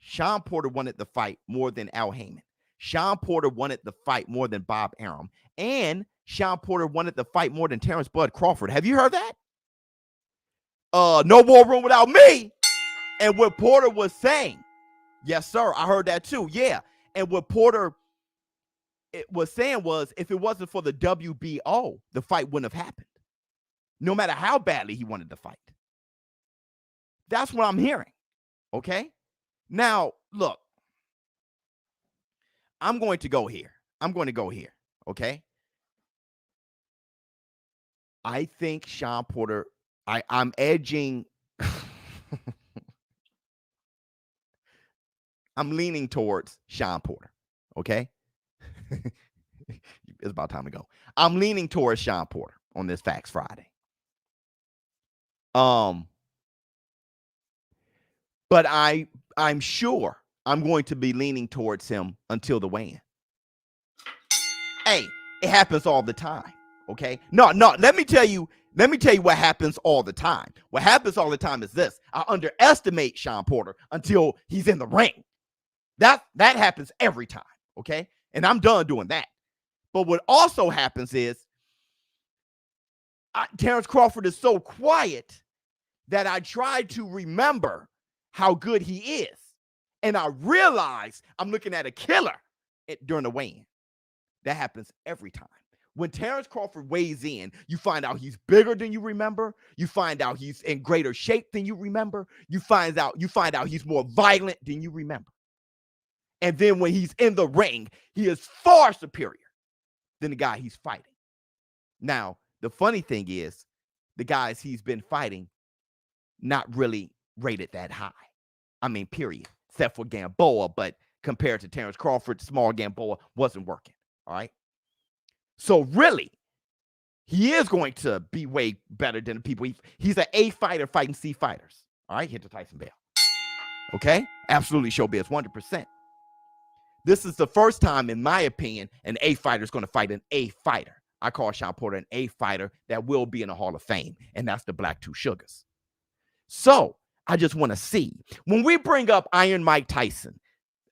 Sean Porter wanted the fight more than Al Heyman. Sean Porter wanted the fight more than Bob Arum. And Sean Porter wanted the fight more than Terrence Bud Crawford. Have you heard that? No more room without me. And what Porter was saying, yes, sir, I heard that too. Yeah. And what Porter was saying was, if it wasn't for the WBO, the fight wouldn't have happened. No matter how badly he wanted to fight. That's what I'm hearing. Okay? Now, look. I'm going to go here. Okay? I think Sean Porter, I'm edging. I'm leaning towards Sean Porter. Okay? It's about time to go. I'm leaning towards Sean Porter on this Facts Friday. But I'm sure I'm going to be leaning towards him until the weigh-in. Hey, it happens all the time. Okay? No, let me tell you what happens all the time. What happens all the time is this. I underestimate Sean Porter until he's in the ring. That happens every time. Okay? And I'm done doing that. But what also happens is Terrence Crawford is so quiet that I try to remember how good he is. And I realize I'm looking at a killer during the weigh-in. That happens every time. When Terrence Crawford weighs in, you find out he's bigger than you remember. You find out he's in greater shape than you remember. You find out he's more violent than you remember. And then when he's in the ring, he is far superior than the guy he's fighting. Now, the funny thing is, the guys he's been fighting, not really rated that high. I mean, period. Except for Gamboa, but compared to Terrence Crawford, small Gamboa wasn't working. All right. So really, he is going to be way better than the people. He's an A fighter fighting C fighters. All right. Hit the Tyson bell. Okay. Absolutely. ShowBizz 100%. This is the first time, in my opinion, an A fighter is going to fight an A fighter. I call Sean Porter an A fighter that will be in the Hall of Fame, and that's the Black Two Sugars. So I just want to see. When we bring up Iron Mike Tyson,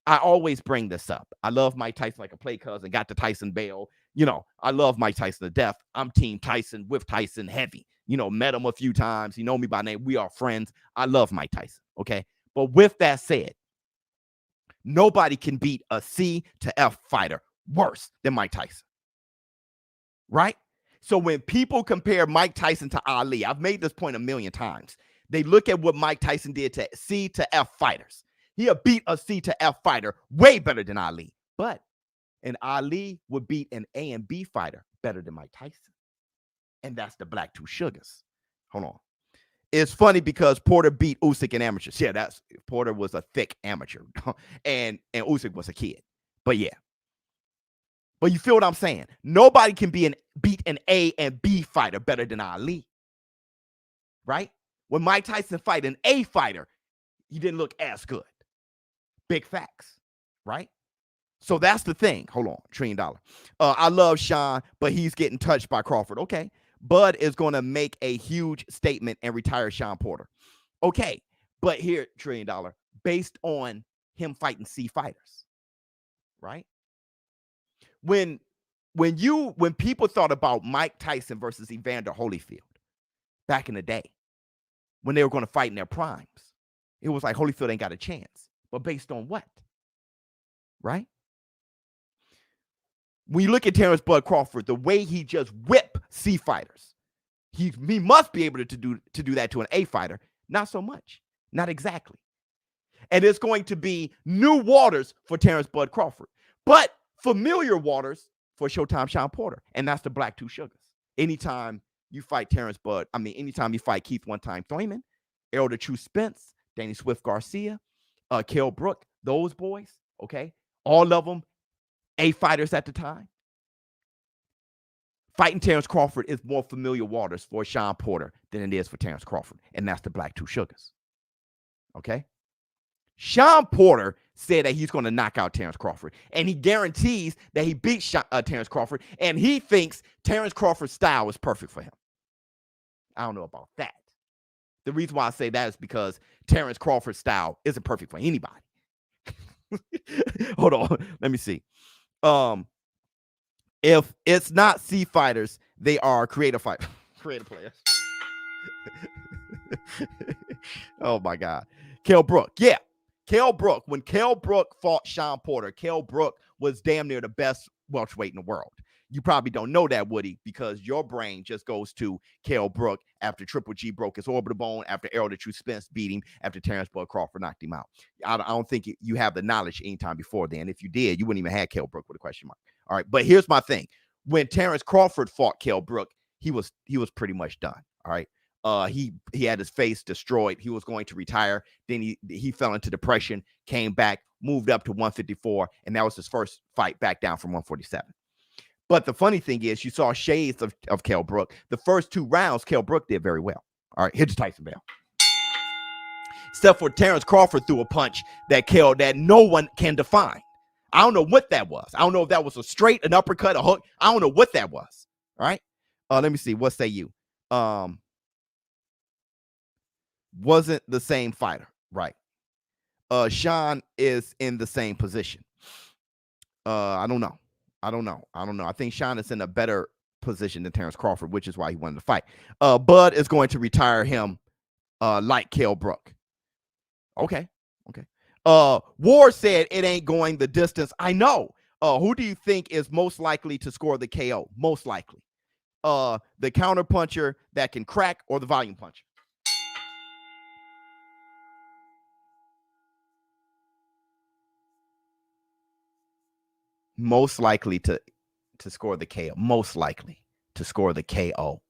I always bring this up. I love Mike Tyson like a play cousin, got the Tyson bell. You know, I love Mike Tyson to death. I'm Team Tyson with Tyson heavy. You know, met him a few times. He know me by name. We are friends. I love Mike Tyson, okay? But with that said, nobody can beat a C to F fighter worse than Mike Tyson. Right? So when people compare Mike Tyson to Ali, I've made this point a million times. They look at what Mike Tyson did to C to F fighters. He'll beat a C to F fighter way better than Ali. But an Ali would beat an A and B fighter better than Mike Tyson. And that's the Black Two Sugars. Hold on. It's funny because Porter beat Usyk in amateurs. Yeah, Porter was a thick amateur. and Usyk was a kid. But yeah. But you feel what I'm saying? Nobody can beat an A and B fighter better than Ali. Right? When Mike Tyson fight an A fighter, he didn't look as good. Big facts. Right? So that's the thing. Hold on, $1 trillion. I love Sean, but he's getting touched by Crawford. Okay. Bud is going to make a huge statement and retire Sean Porter. Okay. But here, $1 trillion, based on him fighting C fighters, right? When people thought about Mike Tyson versus Evander Holyfield back in the day, when they were going to fight in their primes, it was like Holyfield ain't got a chance. But based on what? Right? When you look at Terrence Bud Crawford, the way he just whip C fighters, he must be able to do that to an A fighter. Not so much. Not exactly. And it's going to be new waters for Terrence Bud Crawford, but familiar waters for Showtime Sean Porter. And that's the Black Two Sugars. Anytime you fight anytime you fight Keith One Time Thurman, Errol the True Spence, Danny Swift Garcia, Kell Brook, those boys, okay? All of them A fighters at the time. Fighting Terrence Crawford is more familiar waters for Sean Porter than it is for Terrence Crawford. And that's the Black Two Sugars. Okay? Sean Porter said that he's going to knock out Terrence Crawford. And he guarantees that he beats Terrence Crawford. And he thinks Terrence Crawford's style is perfect for him. I don't know about that. The reason why I say that is because Terrence Crawford's style isn't perfect for anybody. Hold on. Let me see. If it's not C fighters, they are creative players. Oh my God. Kell Brook. Yeah. Kell Brook. When Kell Brook fought Sean Porter, Kell Brook was damn near the best welterweight in the world. You probably don't know that, Woody, because your brain just goes to Kell Brook after Triple G broke his orbital bone, after Errol the True Spence beat him, after Terrence Bud Crawford knocked him out. I don't think you have the knowledge anytime before then. If you did, you wouldn't even have Kell Brook with a question mark. All right, but here's my thing. When Terrence Crawford fought Kell Brook, he was pretty much done. All right. He had his face destroyed. He was going to retire. Then he fell into depression, came back, moved up to 154, and that was his first fight back down from 147. But the funny thing is, you saw shades of Kell Brook. The first 2 rounds, Kell Brook did very well. All right, here's the Tyson bell. Except for Terrence Crawford threw a punch that no one can define. I don't know what that was. I don't know if that was a straight, an uppercut, a hook. I don't know what that was. All right. Let me see. What say you? Wasn't the same fighter, right? Sean is in the same position. I don't know. I think Sean is in a better position than Terrence Crawford, which is why he wanted to fight. Bud is going to retire him like Kell Brook. Okay. Ward said it ain't going the distance. I know. Who do you think is most likely to score the KO? Most likely. The counter puncher that can crack or the volume puncher? Most likely to score the KO. Most likely to score the KO.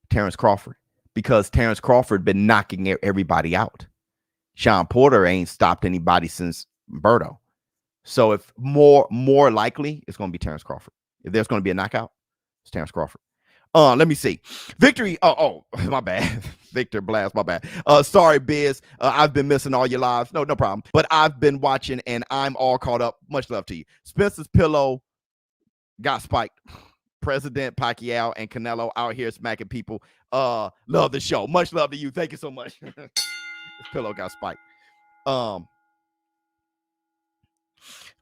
Terrence Crawford. Because Terrence Crawford been knocking everybody out. Sean Porter ain't stopped anybody since Berto. So if more likely, it's going to be Terrence Crawford. If there's going to be a knockout, it's Terrence Crawford. Let me see. Victory. Oh, my bad. Victor Blast, my bad. Sorry, Biz. I've been missing all your lives. No problem. But I've been watching and I'm all caught up. Much love to you. Spencer's pillow got spiked. President Pacquiao and Canelo out here smacking people. Love the show. Much love to you. Thank you so much. This pillow got spiked.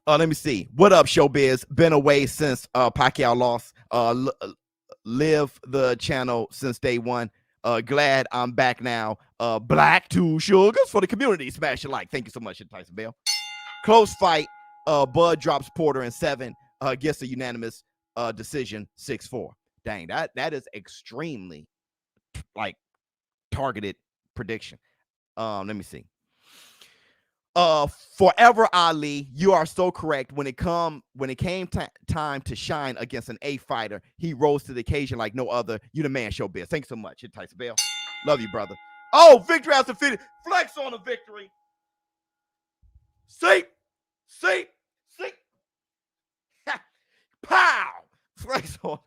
Let me see. What up, ShowBizz? Been away since Pacquiao lost. Live the channel since day one. Glad I'm back now. Black Two Sugars for the community. Smash a like. Thank you so much, Tyson Bell. Close fight. Bud drops Porter in 7. Gets a unanimous decision 6-4. Dang, that is extremely targeted prediction. Let me see. Forever Ali, you are so correct. When it came time to shine against an A fighter, he rose to the occasion like no other. You the man, ShowBizz. Thanks so much, Tyson Bell. Love you, brother. Oh, victory has defeated. Flex on a victory. See. Pow. Flex on.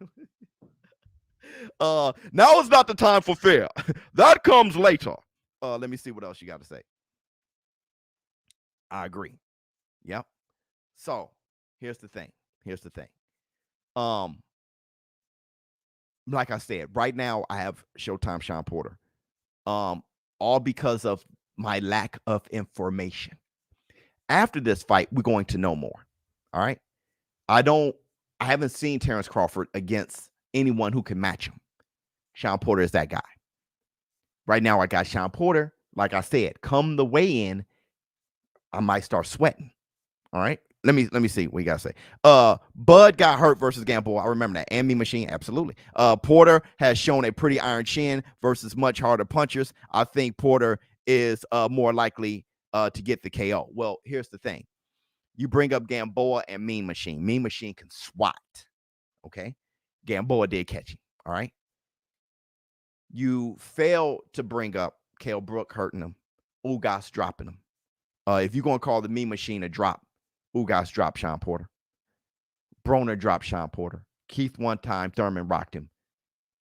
Now is not the time for fear. That comes later. Let me see what else you got to say. I agree. Yep. So here's the thing. Here's the thing. Um, like I said, right now I have Showtime Sean Porter. Um, all because of my lack of information. After this fight, we're going to know more. All right. I haven't seen Terrence Crawford against anyone who can match him. Sean Porter is that guy. Right now, I got Sean Porter. Like I said, come the weigh in, I might start sweating. All right. Let me see what you gotta say. Bud got hurt versus Gamble. I remember that. And Mean Machine, absolutely. Porter has shown a pretty iron chin versus much harder punchers. I think Porter is more likely to get the KO. Well, here's the thing. You bring up Gamboa and Mean Machine. Mean Machine can swat. Okay. Gamboa did catch him. All right. You fail to bring up Kell Brook hurting him. Ugas dropping him. If you're going to call the Mean Machine a drop, Ugas dropped Sean Porter. Broner dropped Sean Porter. Keith one time, Thurman rocked him.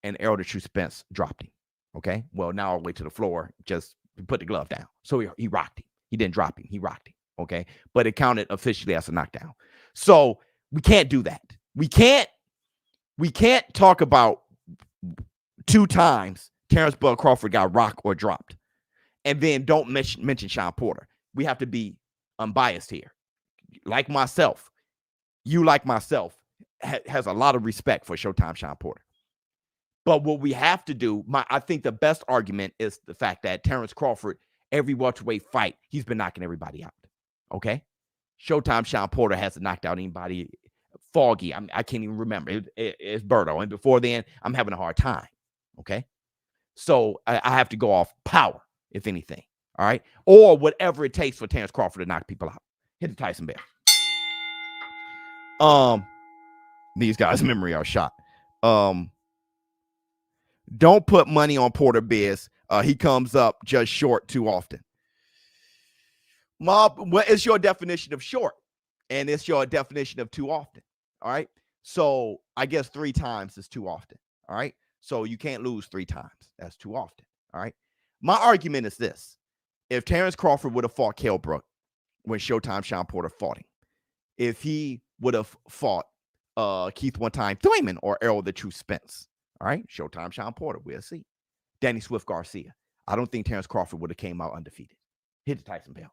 And Errol the True Spence dropped him. Okay. Well, now all the way to the floor, just put the glove down. So he rocked him. He didn't drop him. He rocked him. Okay. But it counted officially as a knockdown. So we can't do that. We can't talk about 2 times Terrence Bud Crawford got rocked or dropped. And then don't mention Sean Porter. We have to be unbiased here. Like myself, you like myself, has a lot of respect for Showtime Sean Porter. But what we have to do, I think the best argument is the fact that Terrence Crawford, every welterweight fight, he's been knocking everybody out. Okay? Showtime Sean Porter hasn't knocked out anybody. Foggy, I can't even remember. It's Berto. And before then, I'm having a hard time. Okay? So I have to go off power, if anything. All right? Or whatever it takes for Terrence Crawford to knock people out. Hit the Tyson bell. These guys' memory are shot. Don't put money on Porter Biz. He comes up just short too often. Mob, what is your definition of short? And it's your definition of too often. All right. So I guess 3 times is too often. All right. So you can't lose 3 times. That's too often. All right. My argument is this. If Terrence Crawford would have fought Kell Brook when Showtime Sean Porter fought him, if he would have fought Keith one time Thurman or Errol the True Spence, all right, Showtime Sean Porter, we'll see. Danny Swift Garcia. I don't think Terrence Crawford would have came out undefeated. Hit the Tyson bell.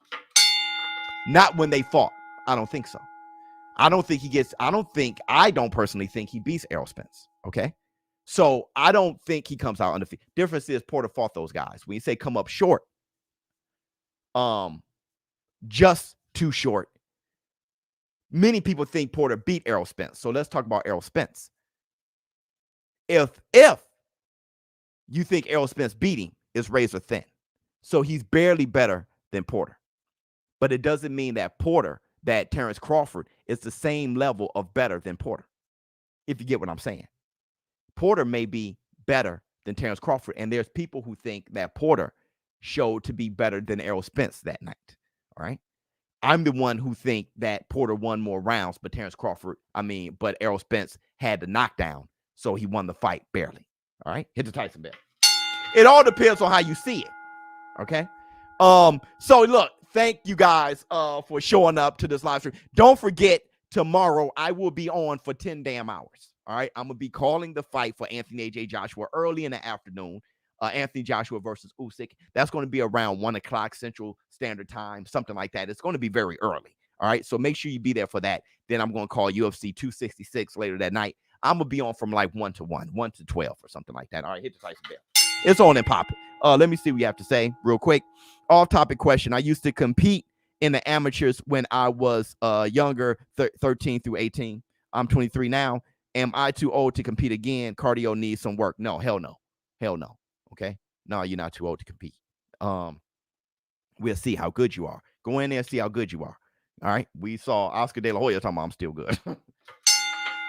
Not when they fought. I don't think so. I don't personally think he beats Errol Spence. Okay. So I don't think he comes out undefeated. Difference is Porter fought those guys. When you say come up short, just too short. Many people think Porter beat Errol Spence. So let's talk about Errol Spence. If you think Errol Spence beat him, it's razor thin. So he's barely better than Porter. But it doesn't mean that Terrence Crawford is the same level of better than Porter. If you get what I'm saying. Porter may be better than Terrence Crawford. And there's people who think that Porter showed to be better than Errol Spence that night. All right. I'm the one who think that Porter won more rounds, but but Errol Spence had the knockdown. So he won the fight barely. All right. Hit the Tyson bell. It all depends on how you see it. Okay. So look, thank you guys for showing up to this live stream. Don't forget, tomorrow I will be on for 10 damn hours. All right. I'm going to be calling the fight for Anthony A.J. Joshua early in the afternoon. Anthony Joshua versus Usyk. That's going to be around 1 o'clock Central Standard Time, something like that. It's going to be very early. All right. So make sure you be there for that. Then I'm going to call UFC 266 later that night. I'm going to be on from like 1 to 12 or something like that. All right. Hit the Tyson bell. It's on and popping. Let me see what you have to say real quick. Off-topic question. I used to compete in the amateurs when I was younger, 13 through 18. I'm 23 now. Am I too old to compete again? Cardio needs some work. No, hell no. Hell no. Okay? No, you're not too old to compete. We'll see how good you are. Go in there and see how good you are. All right? We saw Oscar De La Hoya talking about I'm still good.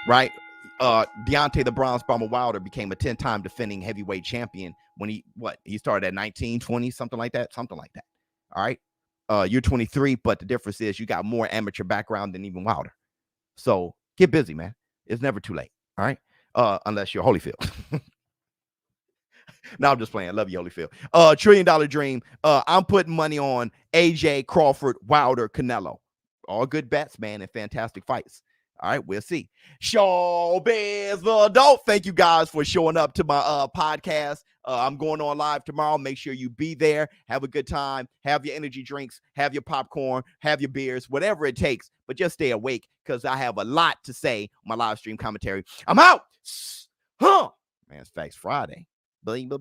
Right? Deontay the Bronze Bomber Wilder became a 10-time defending heavyweight champion when he started at 19, 20, something like that. All right. You're 23, but the difference is you got more amateur background than even Wilder. So get busy, man. It's never too late. All right. Unless you're Holyfield. No, I'm just playing. I love you, Holyfield. $1 Trillion Dream. I'm putting money on AJ, Crawford, Wilder, Canelo. All good bets, man, and fantastic fights. All right, we'll see. ShowBizz the Adult. Thank you guys for showing up to my podcast. I'm going on live tomorrow. Make sure you be there. Have a good time. Have your energy drinks. Have your popcorn. Have your beers. Whatever it takes. But just stay awake because I have a lot to say on my live stream commentary. I'm out. Man, it's Facts Friday.